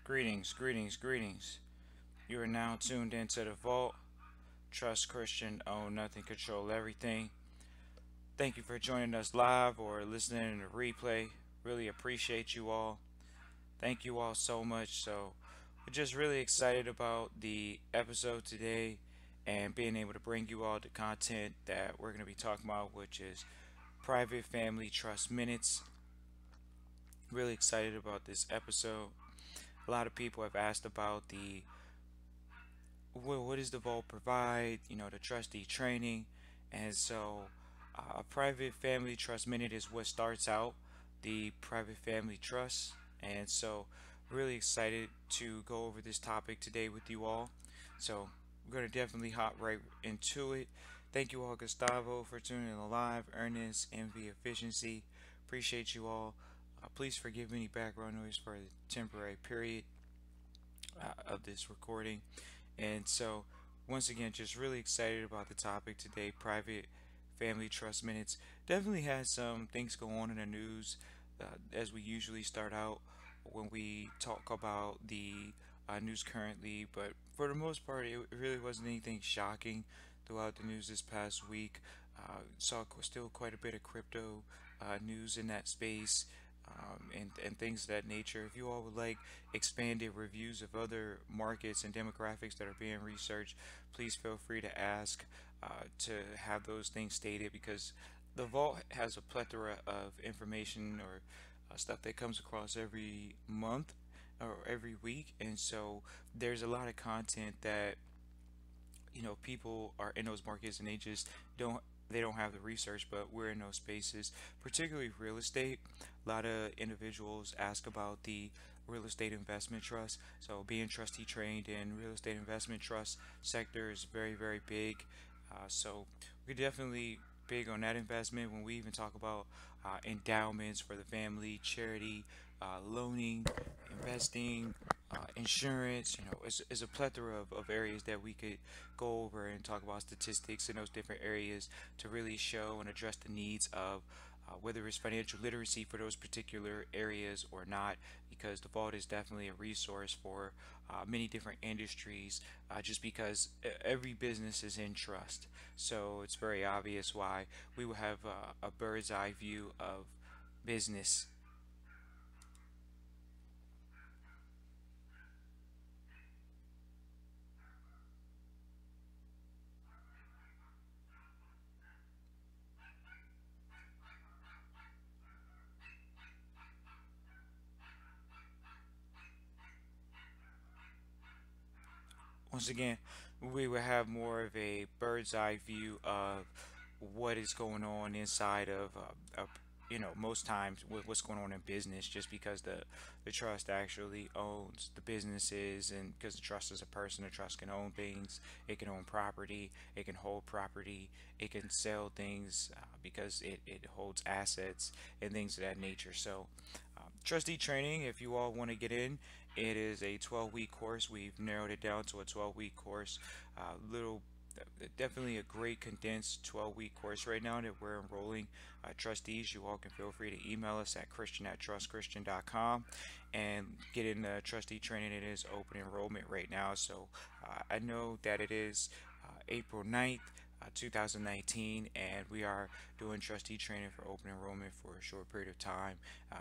Greetings, greetings, greetings. You are now tuned into the vault. Trust Christian, own nothing, control everything. Thank you for joining us live or listening in the replay. Really appreciate you all. Thank you all so much. We're just really excited about the episode today and being able to bring you all the content that we're going to be talking about, which is private family trust minutes. Really excited about this episode. A lot of people have asked about what does the vault provide, the trustee training. And a private family trust minute is what starts out the private family trust. And so really excited to go over this topic today with you all. So we're going to definitely hop right into it. Thank you all, Gustavo, for tuning in live. Ernest, Envy, Efficiency. Appreciate you all. Please forgive any background noise for the temporary period of this recording. And so, once again, just really excited about the topic today, private family trust minutes. Definitely has some things go on in the news, as we usually start out when we talk about the news currently. But for the most part, it really wasn't anything shocking throughout the news this past week. Saw still quite a bit of crypto news in that space. And things of that nature. If you all would like expanded reviews of other markets and demographics that are being researched, please feel free to ask to have those things stated, because the vault has a plethora of information or stuff that comes across every month or every week, and so there's a lot of content that people are in those markets and they don't have the research, but we're in those spaces, particularly real estate. A lot of individuals ask about the real estate investment trust. So being trustee trained in real estate investment trust sector is very, very big. So we're definitely big on that investment when we even talk about endowments for the family, charity, loaning, investing, insurance. It's a plethora of areas that we could go over and talk about statistics in those different areas to really show and address the needs of whether it's financial literacy for those particular areas or not, because the vault is definitely a resource for many different industries, just because every business is in trust. So it's very obvious why we will have a bird's eye view of business. Once again, we will have more of a bird's eye view of what is going on inside of, most times with what's going on in business, just because the trust actually owns the businesses, and because the trust is a person, the trust can own things, it can own property, it can hold property, it can sell things, because it holds assets and things of that nature. So trustee training, if you all want to get in, it is a 12-week course. We've narrowed it down to a 12-week course. Little Definitely a great condensed 12-week course right now that we're enrolling trustees. You all can feel free to email us at christian@trustchristian.com and get in the trustee training. It is open enrollment right now. So I know that it is April 9th, 2019, and we are doing trustee training for open enrollment for a short period of time,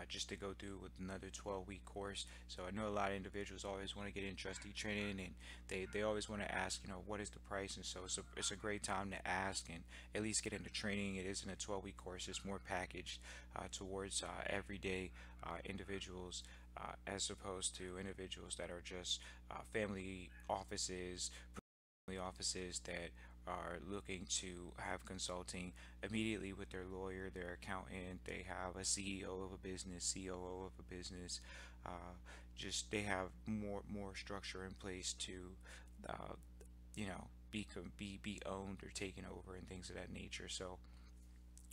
just to go through with another 12-week course. So I know a lot of individuals always want to get in trustee training, and they always want to ask, what is the price? And so it's a great time to ask and at least get into training. It isn't a 12-week course. It's more packaged towards everyday individuals, as opposed to individuals that are just family offices that are looking to have consulting immediately with their lawyer, their accountant. They have a CEO of a business, COO of a business. Just they have more structure in place to, uh, be owned or taken over and things of that nature. So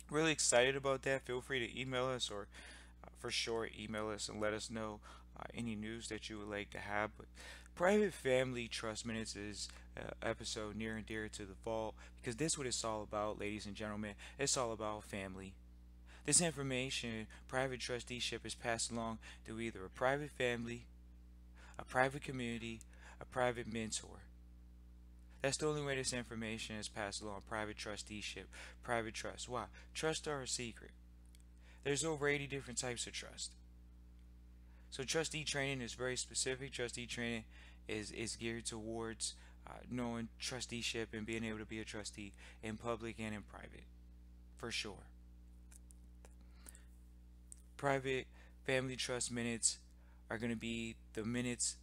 really excited about that. Feel free to email us, or for sure email us and let us know any news that you would like to have. But private family trust minutes is episode near and dear to the vault, because this is what it's all about, ladies and gentlemen. It's all about family. This information, private trusteeship, is passed along through either a private family, a private community, a private mentor. That's the only way this information is passed along. Private trusteeship, private trust. Why? Trusts are a secret. There's over 80 different types of trust. So trustee training is very specific. Trustee training is geared towards knowing trusteeship and being able to be a trustee in public and in private, for sure. Private family trust minutes are going to be the minutes.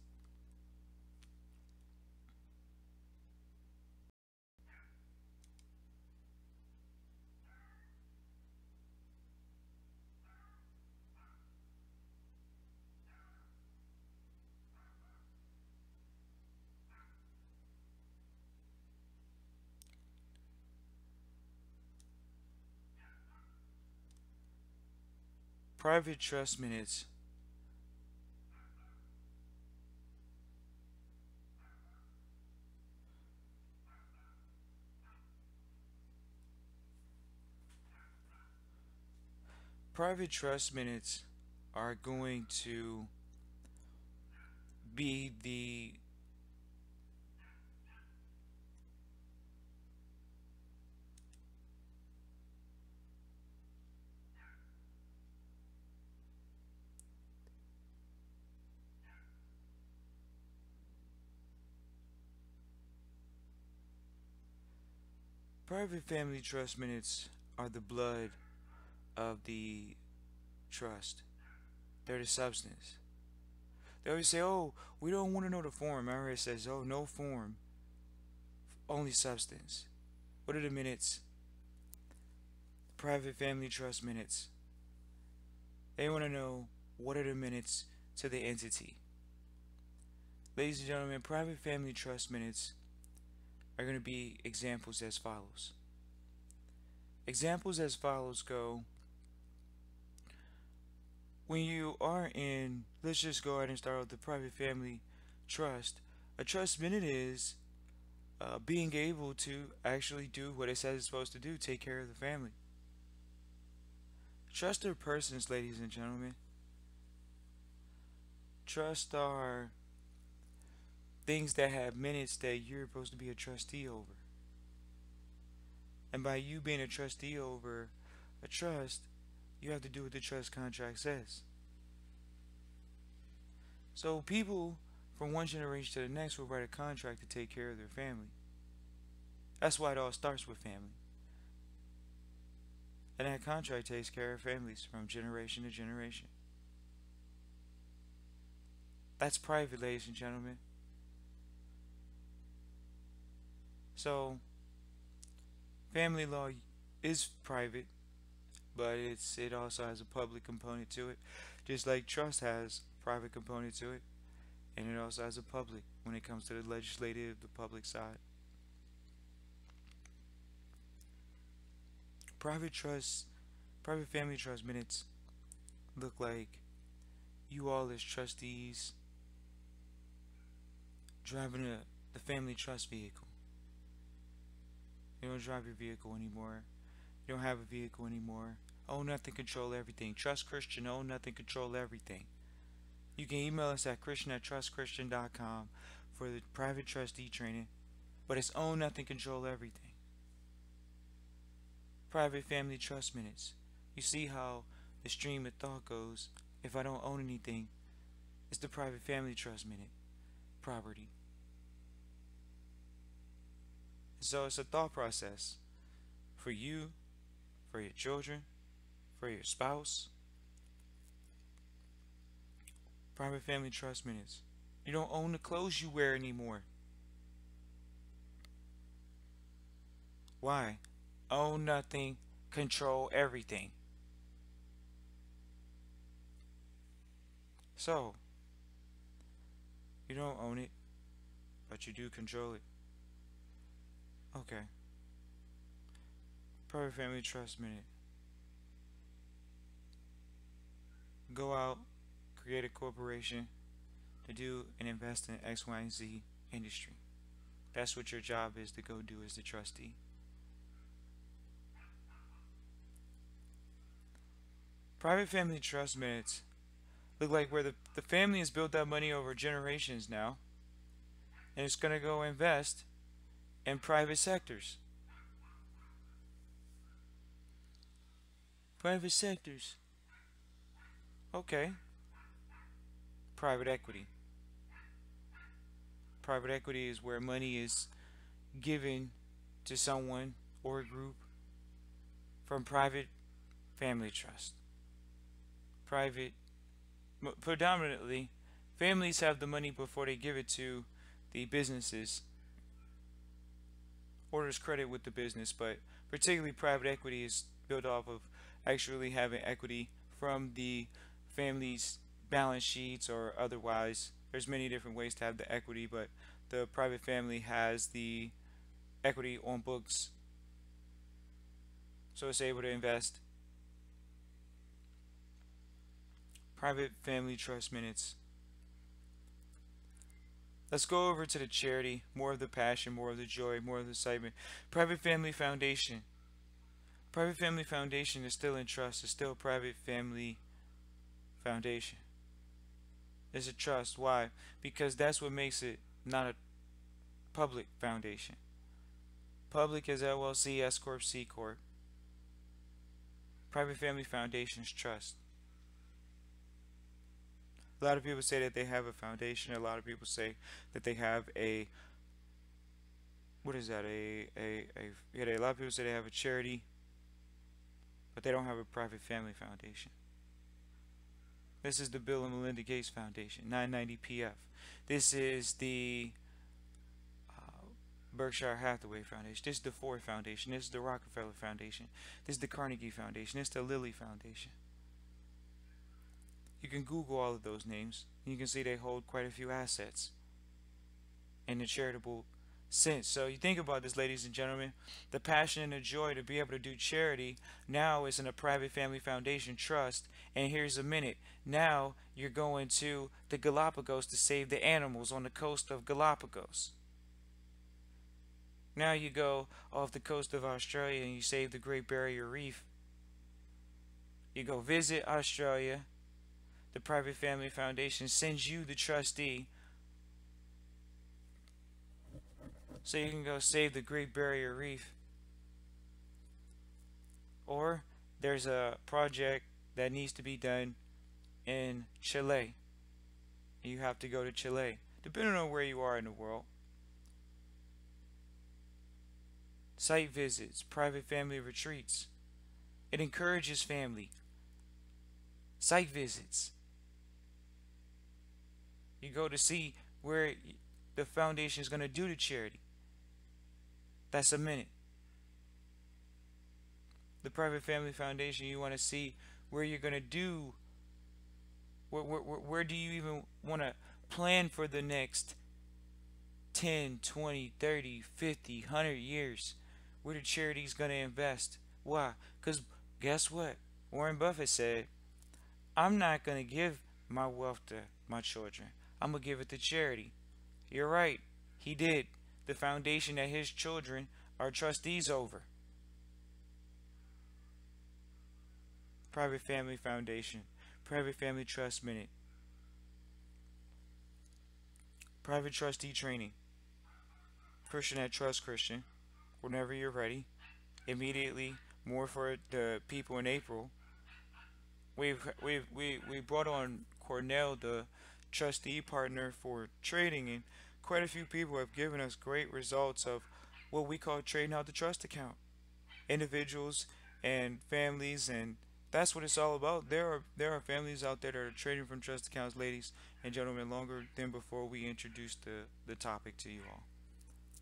Private trust minutes. Private trust minutes are going to be the private family trust minutes are the blood of the trust. They're the substance. They always say, "Oh, we don't want to know the form." IRS says, "Oh, no form, only substance." What are the minutes? Private family trust minutes. They want to know what are the minutes to the entity. Ladies and gentlemen, private family trust minutes are going to be examples as follows. Examples as follows go: when you are in, let's just go ahead and start with the private family trust. A trust minute is being able to actually do what it says it's supposed to do, take care of the family. Trust are persons, ladies and gentlemen. Trust are things that have minutes that you're supposed to be a trustee over. And by you being a trustee over a trust, you have to do what the trust contract says. So people from one generation to the next will write a contract to take care of their family. That's why it all starts with family. And that contract takes care of families from generation to generation. That's private, ladies and gentlemen. So, family law is private, but it also has a public component to it, just like trust has a private component to it, and it also has a public when it comes to the legislative, the public side. Private family trust minutes look like you all as trustees driving the family trust vehicle. You don't drive your vehicle anymore. You don't have a vehicle anymore. Own nothing, control everything. Trust Christian, own nothing, control everything. You can email us at christian@trustchristian.com for the private trustee training. But it's own nothing, control everything. Private family trust minutes. You see how the stream of thought goes. If I don't own anything, it's the private family trust minute. Property. So it's a thought process for you, for your children, for your spouse. Private family trust minutes. You don't own the clothes you wear anymore. Why? Own nothing, control everything. So, you don't own it, but you do control it. Okay. Private family trust minute. Go out, create a corporation to do and invest in X, Y, and Z industry. That's what your job is to go do as the trustee. Private family trust minutes Look like where the family has built that money over generations now, and it's going to go invest in private sectors. Private sectors. Okay. Private equity. Private equity is where money is given to someone or a group from private family trust. Private, predominantly, families have the money before they give it to the businesses, or there's credit with the business, but particularly private equity is built off of actually having equity from the family's balance sheets or otherwise. There's many different ways to have the equity, but the private family has the equity on books, so it's able to invest. Private family trust minutes. Let's go over to the charity. More of the passion, more of the joy, more of the excitement. Private family foundation. Private family foundation is still in trust. It's still a private family foundation. It's a trust. Why? Because that's what makes it not a public foundation. Public is LLC, S Corp, C Corp. Private family foundations trust. A lot of people say that they have a foundation. A lot of people say that they have a, what is that? Yeah, a lot of people say they have a charity, but they don't have a private family foundation. This is the Bill and Melinda Gates Foundation, 990 PF. This is the Berkshire Hathaway Foundation. This is the Ford Foundation. This is the Rockefeller Foundation. This is the Carnegie Foundation. This is the Lilly Foundation. You can Google all of those names, and you can see they hold quite a few assets in the charitable sense. So you think about this, ladies and gentlemen, the passion and the joy to be able to do charity now is in a private family foundation trust. And here's a minute. Now you're going to the Galapagos to save the animals on the coast of Galapagos. Now you go off the coast of Australia and you save the Great Barrier Reef. You go visit Australia. The private family foundation sends you the trustee so you can go save the Great Barrier Reef. Or there's a project that needs to be done in Chile. You have to go to Chile, depending on where you are in the world. Site visits, private family retreats. It encourages family. Site visits. You go to see where the foundation is going to do the charity. That's a minute. The private family foundation, you want to see where you're going to do, where do you even want to plan for the next 10, 20, 30, 50, 100 years, where the charity is going to invest. Why? Because guess what? Warren Buffett said, I'm not going to give my wealth to my children. I'm going to give it to charity. You're right. He did. The foundation that his children are trustees over. Private Family Foundation. Private Family Trust Minute. Private Trustee Training. Christian at Trust Christian. Whenever you're ready. Immediately. More for the people in April. We brought on Cornell, the trustee partner for trading, and quite a few people have given us great results of what we call trading out the trust account. Individuals and families, and that's what it's all about. There are families out there that are trading from trust accounts, ladies and gentlemen, longer than before we introduced the topic to you all.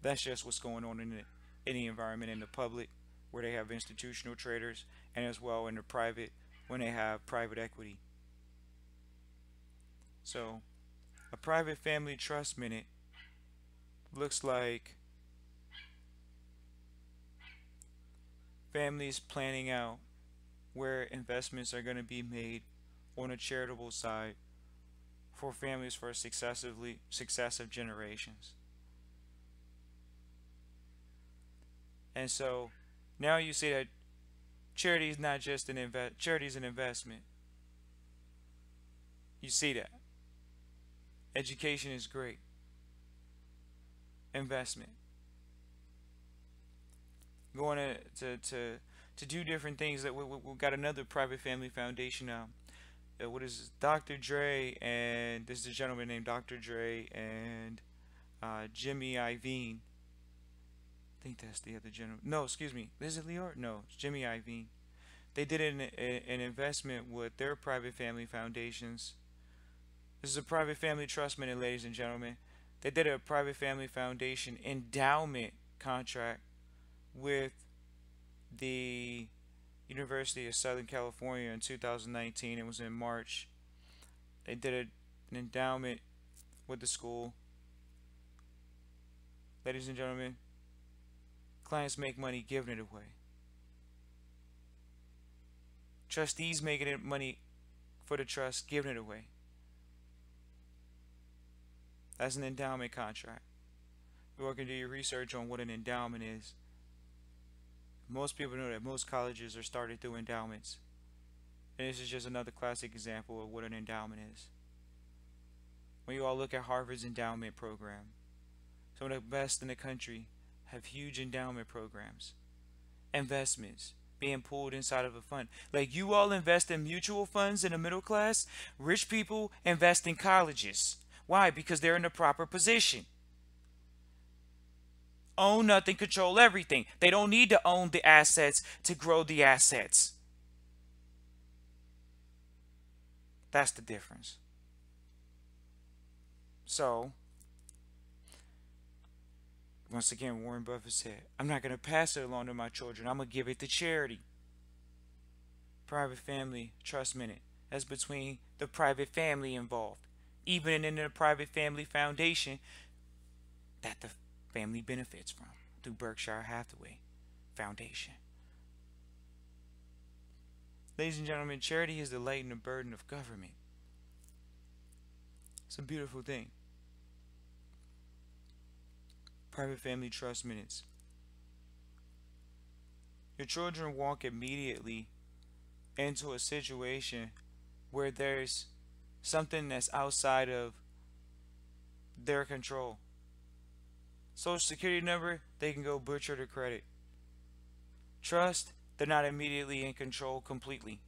That's just what's going on in the environment, in the public, where they have institutional traders, and as well in the private, when they have private equity. So a private family trust minute looks like families planning out where investments are going to be made on a charitable side for families for successive generations. And so now you see that charity is not just charity is an investment. You see that? Education is great. Investment. Going to do different things. That we got another private family foundation now. What is this? Dr. Dre and this is a gentleman named Dr. Dre and Jimmy Iovine. I think that's the other gentleman. No, excuse me. Is it Leo? No, it's Jimmy Iovine. They did an investment with their private family foundations. This is a private family trust minute, ladies and gentlemen. They did a private family foundation endowment contract with the University of Southern California in 2019. It was in March. They did an endowment with the school. Ladies and gentlemen, clients make money giving it away. Trustees making it money for the trust, giving it away. That's an endowment contract. You all can do your research on what an endowment is. Most people know that most colleges are started through endowments. And this is just another classic example of what an endowment is. When you all look at Harvard's endowment program, some of the best in the country have huge endowment programs. Investments being pulled inside of a fund. Like you all invest in mutual funds in the middle class, rich people invest in colleges. Why? Because they're in the proper position. Own nothing, control everything. They don't need to own the assets to grow the assets. That's the difference. So, once again, Warren Buffett said, I'm not going to pass it along to my children. I'm going to give it to charity. Private family trust minute. That's between the private family involved. Even in the private family foundation that the family benefits from through Berkshire Hathaway Foundation. Ladies and gentlemen, charity is the lighten the burden of government. It's a beautiful thing. Private family trust minutes. Your children walk immediately into a situation where there's something that's outside of their control. Social security number, they can go butcher the credit. Trust, they're not immediately in control completely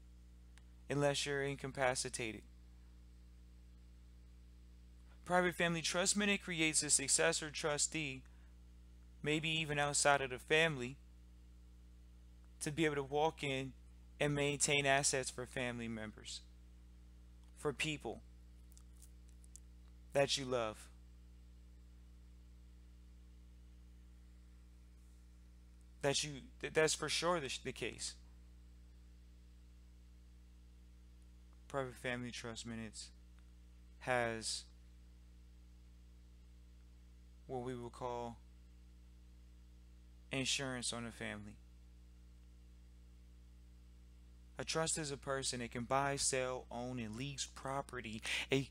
unless you're incapacitated. Private family trust minute creates a successor trustee, maybe even outside of the family, to be able to walk in and maintain assets for family members, for people that you love. That's for sure the case. Private family trust minutes has what we would call insurance on a family. A trust is a person that can buy, sell, own, and lease property. A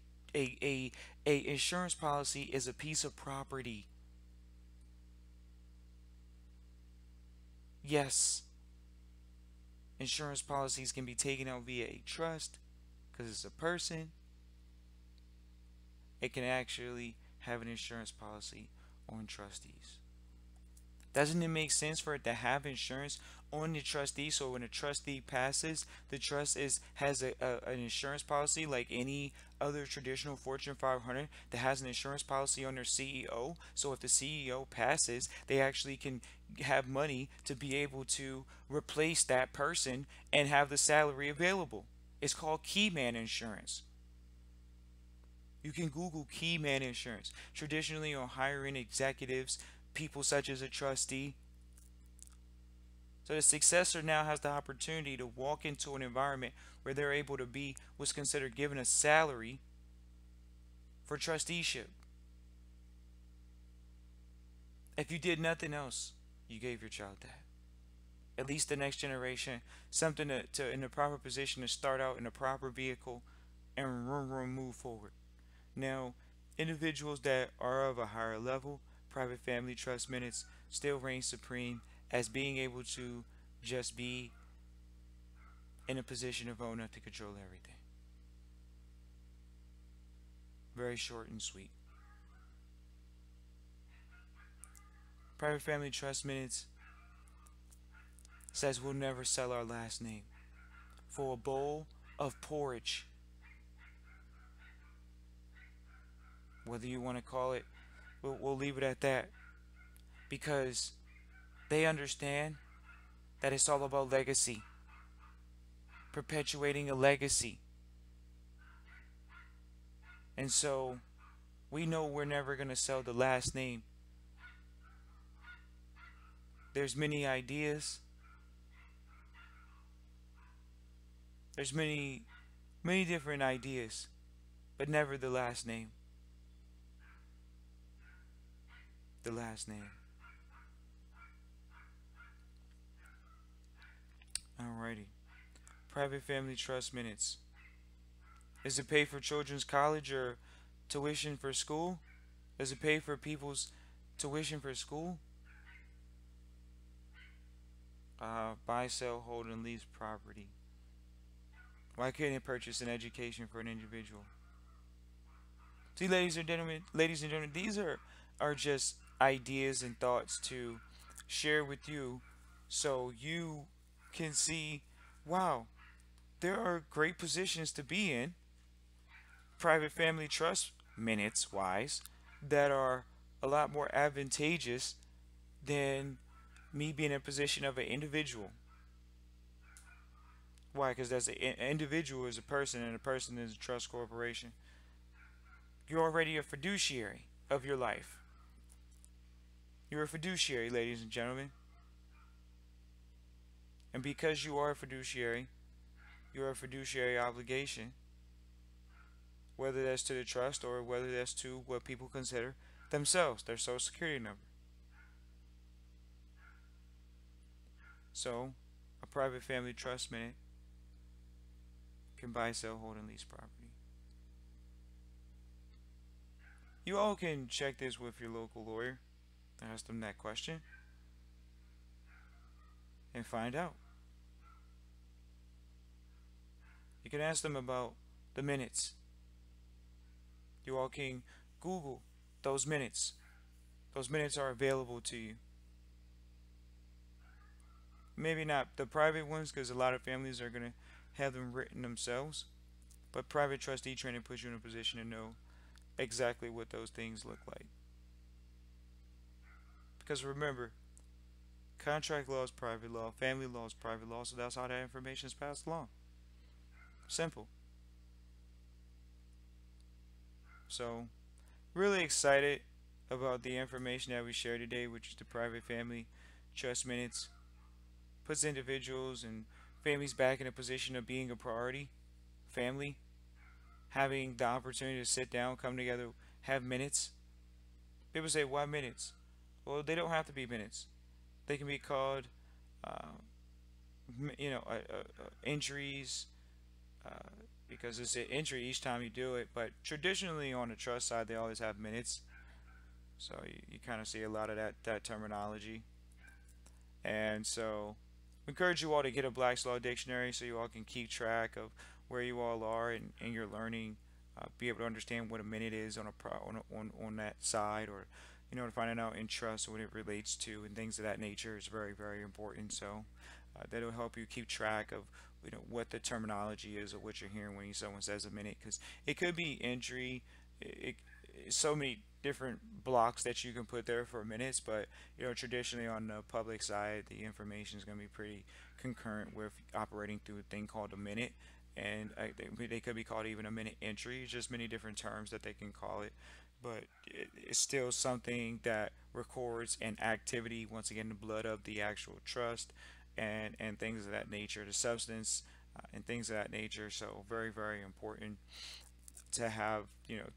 insurance policy is a piece of property. Yes, insurance policies can be taken out via a trust because it's a person. It can actually have an insurance policy on trustees. Doesn't it make sense for it to have insurance on the trustee, so when a trustee passes, the trust has an insurance policy like any other traditional Fortune 500 that has an insurance policy on their CEO? So if the CEO passes, they actually can have money to be able to replace that person and have the salary available. It's called keyman insurance. You can Google keyman insurance. Traditionally, on hiring executives, people such as a trustee. So the successor now has the opportunity to walk into an environment where they're able to be what's considered given a salary for trusteeship. If you did nothing else, you gave your child that. At least the next generation, something to in the proper position to start out in a proper vehicle and move forward. Now, individuals that are of a higher level, private family trust minutes still reign supreme as being able to just be in a position of owner to control everything. Very short and sweet. Private Family Trust Minutes says we'll never sell our last name for a bowl of porridge. Whether you want to call it, we'll leave it at that. Because they understand that it's all about legacy, perpetuating a legacy. And so we know we're never going to sell the last name. There's many ideas. There's many different ideas, but never the last name. The last name. Alrighty. Private Family Trust Minutes. Is it pay for children's college or tuition for school? Does it pay for people's tuition for school? Buy, sell, hold, and lease property. Why couldn't it purchase an education for an individual? See, ladies and gentlemen, these are just ideas and thoughts to share with you so you can see, wow, there are great positions to be in, private family trust minutes wise, that are a lot more advantageous than me being in a position of an individual. Why? Because that's an individual is a person, and a person is a trust corporation. You're already a fiduciary of your life. You're a fiduciary, ladies and gentlemen. And because you are a fiduciary, you're a fiduciary obligation, whether that's to the trust or whether that's to what people consider themselves, their social security number. So, a private family trust minute can buy, sell, hold, and lease property. You all can check this with your local lawyer, ask them that question, and find out. You can ask them about the minutes. You all can Google those minutes. Those minutes are available to you. Maybe not the private ones, because a lot of families are going to have them written themselves. But private trustee training puts you in a position to know exactly what those things look like. Because remember, contract law is private law, family law is private law, so that's how that information is passed along. Simple. So, really excited about the information that we shared today, which is the private family trust minutes. Puts individuals and families back in a position of being a priority. Family, having the opportunity to sit down, come together, have minutes. People say, why minutes? Well, they don't have to be minutes. They can be called, entries, because it's an entry each time you do it. But traditionally on the trust side, they always have minutes. So you kind of see a lot of that terminology. And so we encourage you all to get a Black's Law Dictionary so you all can keep track of where you all are in your learning, be able to understand what a minute is on that side, or to find out in trust what it relates to and things of that nature is very, very important. So that'll help you keep track of what the terminology is or what you're hearing when someone says a minute, because it could be entry. So many different blocks that you can put there for minutes, but traditionally on the public side, the information is going to be pretty concurrent with operating through a thing called a minute, and they could be called even a minute entry, just many different terms that they can call it, but it's still something that records an activity, once again the blood of the actual trust, and things of that nature, the substance, and things of that nature. So very, very important to have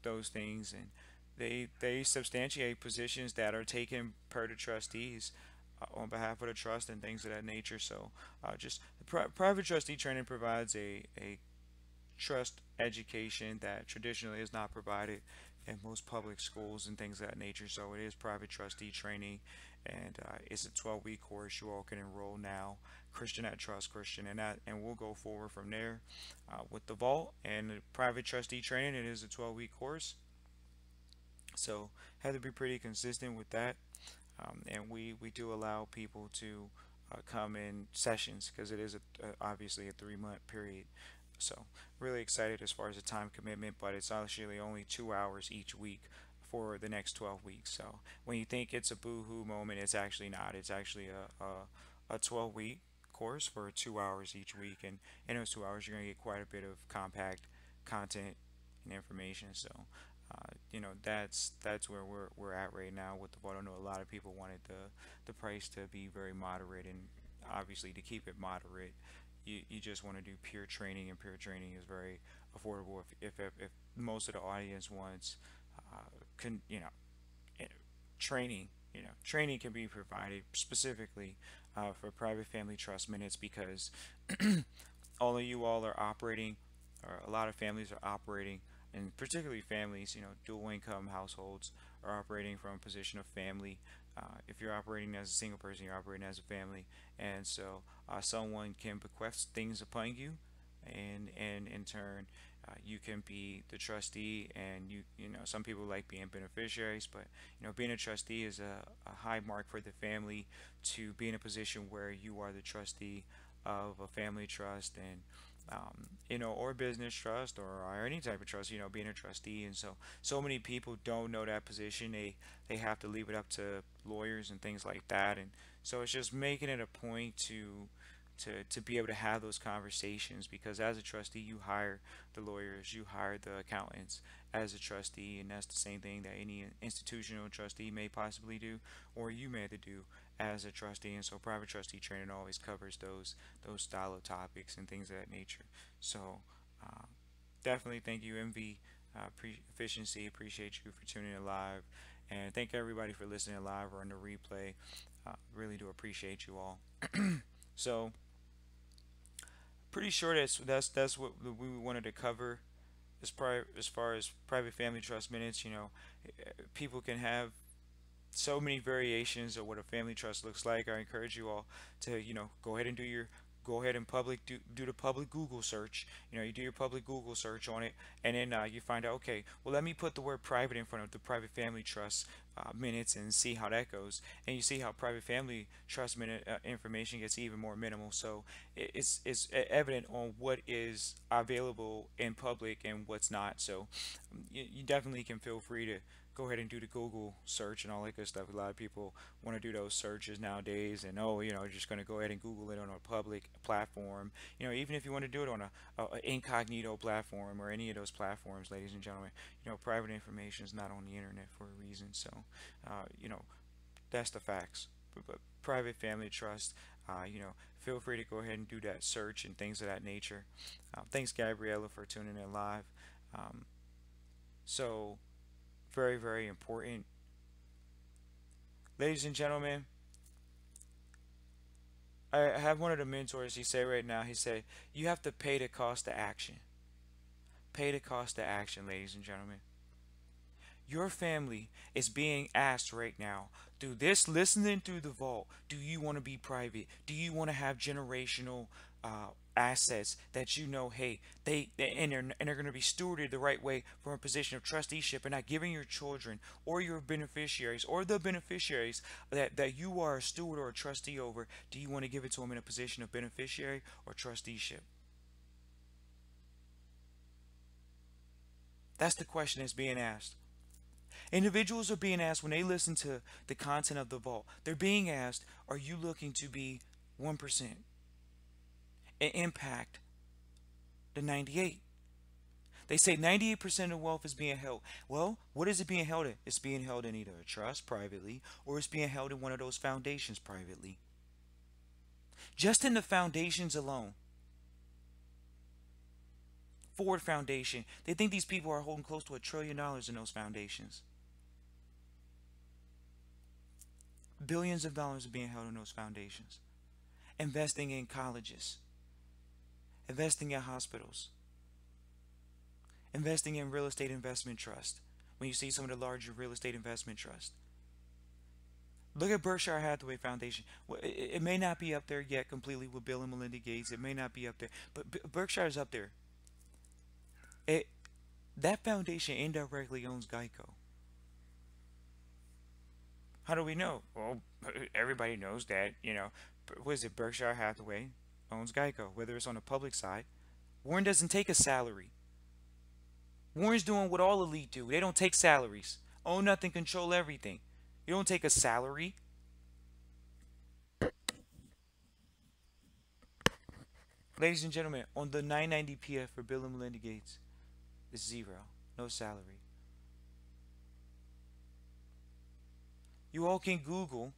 those things, and they substantiate positions that are taken per the trustees on behalf of the trust and things of that nature. So just private trustee training provides a trust education that traditionally is not provided in most public schools and things of that nature. So it is private trustee training, and it's a 12-week course. You all can enroll now, Christian at Trust Christian, and we'll go forward from there with the vault and the private trustee training. It is a 12-week course. So have to be pretty consistent with that. And we do allow people to come in sessions because it is obviously a 3 month period. So really excited as far as the time commitment, but it's actually only 2 hours each week for the next 12 weeks. So when you think it's a boohoo moment, it's actually not. It's actually a 12-week course for 2 hours each week, and in those 2 hours you're gonna get quite a bit of compact content and information. So that's where we're at right now with the vote. I know a lot of people wanted the price to be very moderate, and obviously to keep it moderate, you just want to do peer training, and peer training is very affordable. If most of the audience wants, can eh, training, training can be provided specifically for private family trust minutes because all of you all are operating, or a lot of families are operating, and particularly families, dual income households are operating from a position of family. If you're operating as a single person, you're operating as a family, and so someone can bequest things upon you, and in turn, you can be the trustee, and some people like being beneficiaries, but being a trustee is a high mark for the family to be in a position where you are the trustee of a family trust, and or business trust, or any type of trust, being a trustee. And so many people don't know that position. They have to leave it up to lawyers and things like that. And so it's just making it a point to be able to have those conversations, because as a trustee you hire the lawyers, you hire the accountants as a trustee, and that's the same thing that any institutional trustee may possibly do, or you may have to do as a trustee. And so private trustee training always covers those style of topics and things of that nature. So uh, definitely thank you, MV Efficiency. Appreciate you for tuning in live, and thank everybody for listening live or on the replay. Really do appreciate you all. So pretty sure that's what we wanted to cover as far as private family trust minutes. People can have so many variations of what a family trust looks like. I encourage you all to, go ahead and go ahead and do the public Google search. You do your public Google search on it, and then you find out, okay, well, let me put the word private in front of the private family trust minutes and see how that goes. And you see how private family trust minute information gets even more minimal. So it's evident on what is available in public and what's not. So you definitely can feel free to go ahead and do the Google search and all that good stuff. A lot of people want to do those searches nowadays, and just going to go ahead and Google it on a public platform. Even if you want to do it on a incognito platform or any of those platforms, ladies and gentlemen, private information is not on the internet for a reason. So, that's the facts. But private family trust, feel free to go ahead and do that search and things of that nature. Thanks, Gabriella, for tuning in live. Um, so very, very important. Ladies and gentlemen, I have one of the mentors, he say right now, he say, you have to pay the cost of action. Pay the cost of action, ladies and gentlemen. Your family is being asked right now, through this listening through the vault, do you want to be private? Do you want to have generational assets that hey, they're going to be stewarded the right way from a position of trusteeship, and not giving your children or your beneficiaries or the beneficiaries that you are a steward or a trustee over? Do you want to give it to them in a position of beneficiary or trusteeship? That's the question that's being asked. Individuals are being asked when they listen to the content of the vault. They're being asked, are you looking to be 1% and impact the 98? They say 98% of wealth is being held. Well, what is it being held in? It's being held in either a trust privately, or it's being held in one of those foundations privately. Just in the foundations alone, Ford Foundation, they think these people are holding close to $1 trillion in those foundations. Billions of dollars are being held in those foundations. Investing in colleges, investing in hospitals, investing in real estate investment trust. When you see some of the larger real estate investment trusts, look at Berkshire Hathaway Foundation. Well, it may not be up there yet completely with Bill and Melinda Gates. It may not be up there, but Berkshire is up there. It That foundation indirectly owns Geico. How do we know? Well, everybody knows that, what is it, Berkshire Hathaway owns Geico, whether it's on the public side. Warren doesn't take a salary. Warren's doing what all elite do. They don't take salaries. Own nothing, control everything. You don't take a salary. Ladies and gentlemen, on the 990 PF for Bill and Melinda Gates, it's zero. No salary. You all can Google.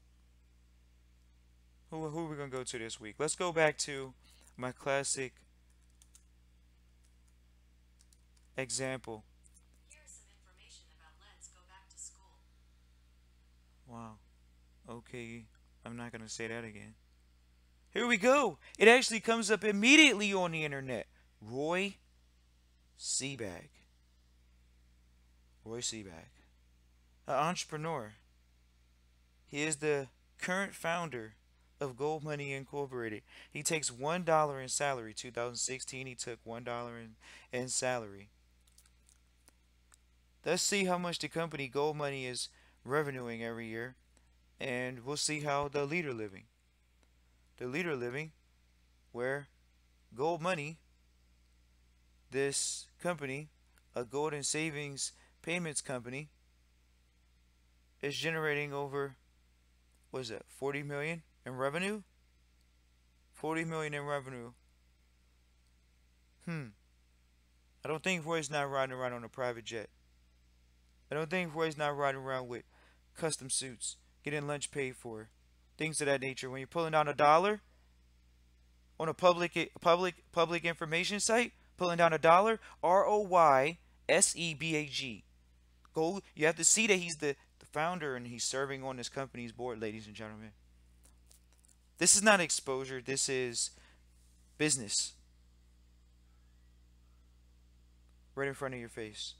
Who are we going to go to this week? Let's go back to my classic example. Here's some information about Let's Go Back to School. Wow. Okay, I'm not going to say that again. Here we go. It actually comes up immediately on the internet. Roy Seabag. Roy Seabag. An entrepreneur. He is the current founder of Gold Money Incorporated. He takes $1 in salary. 2016, he took $1 in salary. Let's see how much the company Gold Money is revenuing every year. And we'll see how the leader living. The leader living, where Gold Money, this company, a gold and savings payments company, is generating over, what is that, 40 million in revenue? 40 million in revenue. I don't think Roy's not riding around on a private jet. I don't think Roy's not riding around with custom suits, getting lunch paid for, things of that nature. When you're pulling down $1 on a public information site, pulling down $1, ROYSEBAG. Go. You have to see that he's the founder and he's serving on this company's board, ladies and gentlemen. This is not exposure. This is business. Right in front of your face.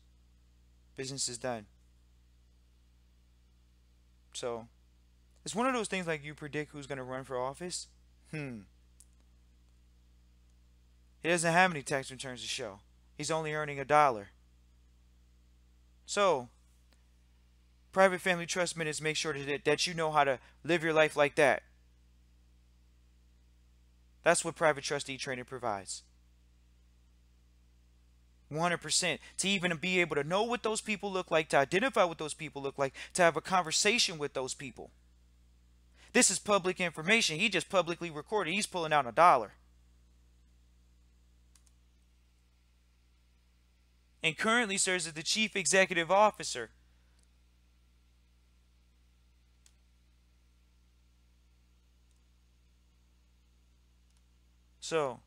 Business is done. So, it's one of those things like you predict who's going to run for office. He doesn't have any tax returns to show. He's only earning $1. So, private family trust minutes make sure that you know how to live your life like that. That's what private trustee training provides. 100%. To even be able to know what those people look like, to identify what those people look like, to have a conversation with those people. This is public information. He just publicly recorded. He's pulling out $1. And currently serves as the chief executive officer. So,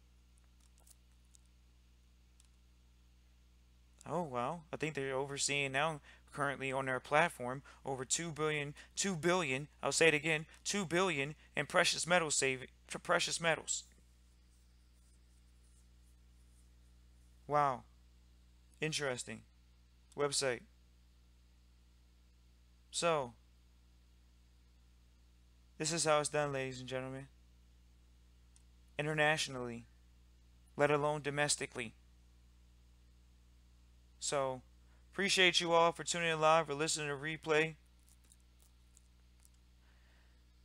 oh wow, I think they're overseeing now currently on their platform over 2 billion, I'll say it again, 2 billion in precious metals saving for precious metals. Wow. Interesting. Website. So, this is how it's done, ladies and gentlemen. Internationally, let alone domestically. So, appreciate you all for tuning in live or listening to replay.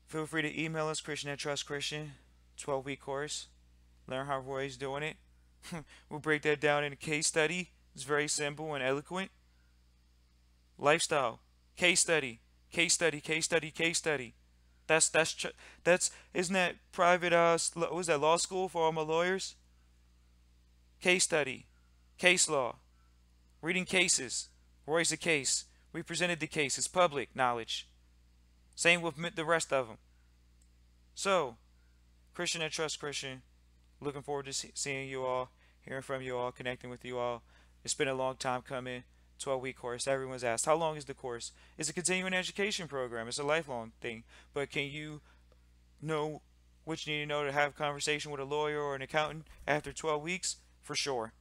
Feel free to email us, Christian@TrustChristian, 12-week course. Learn how Roy's doing it. We'll break that down in a case study. It's very simple and eloquent. Lifestyle, case study, case study, case study, case study. That's isn't that private what was that, law school for all my lawyers? Case study, case law, reading cases. Roy's a case. We presented the case. It's public knowledge. Same with the rest of them. So, Christian@TrustChristian. Looking forward to seeing you all, hearing from you all, connecting with you all. It's been a long time coming. 12-week course. Everyone's asked, how long is the course? It's a continuing education program. It's a lifelong thing. But can you know what you need to know to have a conversation with a lawyer or an accountant after 12 weeks? For sure.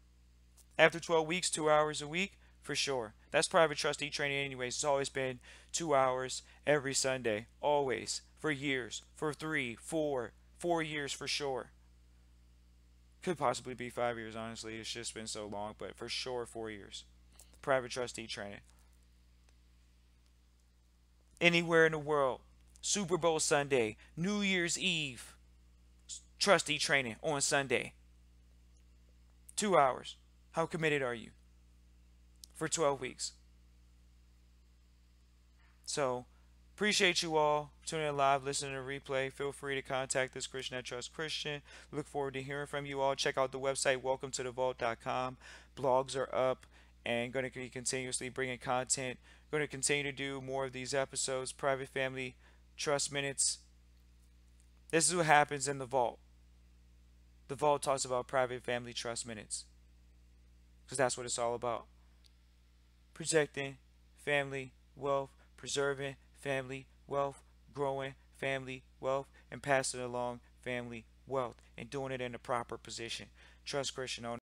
After 12 weeks, 2 hours a week? For sure. That's private trustee training anyways. It's always been 2 hours every Sunday. Always. For years. For 3, 4 years for sure. Could possibly be 5 years, honestly. It's just been so long. But for sure, 4 years. Private trustee training. Anywhere in the world. Super Bowl Sunday, New Year's Eve, trustee training on Sunday. 2 hours. How committed are you for 12 weeks? So, appreciate you all tuning in live, listening to the replay. Feel free to contact this Christian at Trust Christian. Look forward to hearing from you all. Check out the website, welcometothevault.com. Blogs are up and going to be continuously bringing content. Going to continue to do more of these episodes, private family trust minutes. This is what happens in the vault. The vault talks about private family trust minutes because that's what it's all about. Protecting family wealth, preserving family wealth, growing family wealth, and passing along family wealth, and doing it in the proper position. Trust Christian owner.